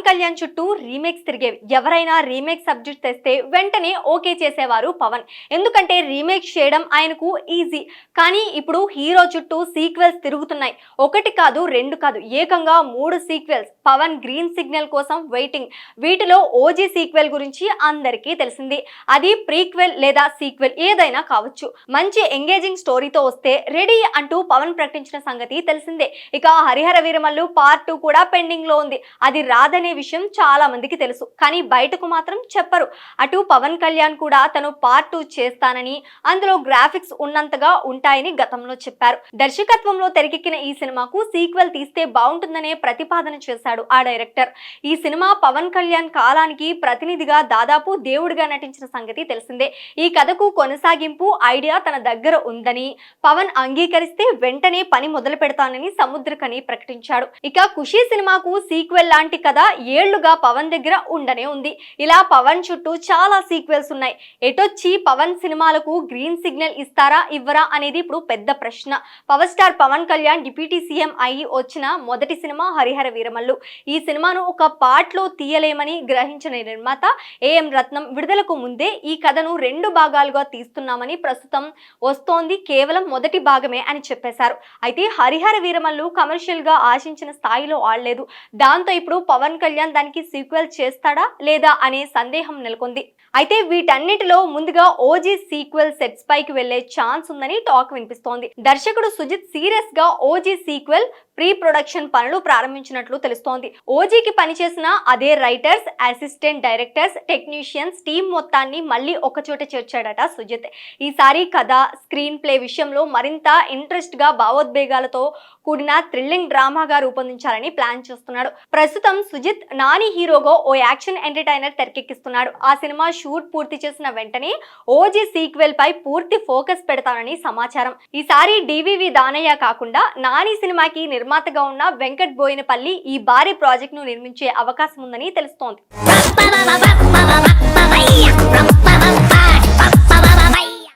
పవన్ కళ్యాణ్ చుట్టూ రీమేక్స్ తిరిగేవి. ఎవరైనా remake subject తెస్తే వెంటనే ఓకే చేసేవారు పవన్. ఎందుకంటే రీమేక్ చేయడం ఆయనకు ఈజీ. కానీ ఇప్పుడు హీరో చుట్టూ సీక్వెల్స్ తిరుగుతున్నాయి. ఒకటి కాదు, రెండు కాదు, ఏకంగా 3 సీక్వెల్స్. పవన్ గ్రీన్ సిగ్నల్ కోసం వెయిటింగ్. వీటిలో ఓజీ సీక్వెల్ గురించి అందరికీ తెలిసింది. అది ప్రీక్వెల్ లేదా సీక్వెల్ ఏదైనా కావచ్చు. మంచి ఎంగేజింగ్ స్టోరీతో వస్తే రెడీ అంటూ పవన్ ప్రకటించిన సంగతి తెలిసిందే. ఇక హరిహర వీరమల్లు పార్ట్ 2 కూడా పెండింగ్ లో ఉంది. అది రాదనే విషయం చాలా మందికి తెలుసు, కానీ బయటకు మాత్రం చెప్పరు. అటు పవన్ కళ్యాణ్ కూడా తను పార్ట్ 2 చేస్తానని, అందులో గ్రాఫిక్స్ ఉన్నంతగా ఉంటాయని గతంలో చెప్పారు. దర్శకత్వంలో తెరకెక్కిన ఈ సినిమాకు సీక్వెల్ తీస్తే బాగుంటుందనే ప్రతిపాదన చేశాడు ఆ డైరెక్టర్. ఈ సినిమా పవన్ కళ్యాణ్ కాలానికి ప్రతినిధిగా దాదాపు దేవుడిగా నటించిన సంగతి తెలిసిందే. ఈ కథకు కొనసాగింపు ఐడియా తన దగ్గర ఉందని, పవన్ అంగీకరిస్తే వెంటనే పని మొదలు పెడతానని సముద్రకని ప్రకటించాడు. ఇక ఖుషీ సినిమాకు సీక్వెల్ లాంటి కథ ఏళ్లుగా పవన్ దగ్గర ఉండనే ఉంది. ఇలా పవన్ చుట్టూ చాలా సీక్వెల్స్ ఉన్నాయి. ఎటొచ్చి పవన్ సినిమాలకు గ్రీన్ సిగ్నల్ ఇస్తారా ఇవ్వరా అనేది ఇప్పుడు పెద్ద ప్రశ్న. Power star Pawan Kalyan deputy CM అయి వచ్చిన మొదటి సినిమా హరిహర వీరమల్లు. ఈ సినిమాను ఒక పార్ట్ లో తీయలేమని గ్రహించిన నిర్మాత ఏఎం రత్నం విడుదలకు ముందే ఈ కథను 2 భాగాలుగా తీస్తున్నామని, ప్రస్తుతం వస్తోంది కేవలం మొదటి భాగమే అని చెప్పేశారు. అయితే హరిహర వీరమల్లు కమర్షియల్ గా ఆశించిన స్థాయిలో ఆడలేదు. దాంతో ఇప్పుడు పవన్ కళ్యాణ్ దానికి సీక్వెల్ చేస్తాడా లేదా అనే సందేహం నెలకొంది. అయితే వీటన్నిటిలో ముందుగా ఓజీ సీక్వెల్ సెట్స్ పైకి వెళ్లే ఛాన్స్ ఉందని టాక్ వినిపిస్తోంది. దర్శకుడు సుజిత్ సీరియస్ గా ఓజీ సీక్వెల్ ప్రీ ప్రొడక్షన్ పనులు ప్రారంభించినట్లు తెలుస్తోంది. ఓజీకి పనిచేసిన అదే writers, assistant directors, technicians team మొత్తాన్ని మళ్ళీ ఒకచోట చేర్చాడట సుజిత్. ఈసారి కథ, స్క్రీన్ ప్లే విషయంలో మరింత ఇంట్రెస్ట్ గా, భావోద్వేగాలతో కూడిన థ్రిల్లింగ్ డ్రామాగా రూపొందించాలని ప్లాన్ చేస్తున్నాడు. ప్రస్తుతం సుజిత్ నాని హీరోగా ఓ యాక్షన్ ఎంటర్టైనర్ తెరకెక్కిస్తున్నాడు. ఆ సినిమా షూట్ పూర్తి చేసిన వెంటనే ఓజీ సీక్వెల్ పై పూర్తి ఫోకస్ పెడతానని సమాచారం. ఈసారి డివివి దానయ్య కాకుండా నాని సినిమాకి నిర్మాతగా ఉన్న వెంకట్ బోయినపల్లి ఈ భారీ ప్రాజెక్ట్ ను నిర్మించే అవకాశం ఉందని తెలుస్తోంది.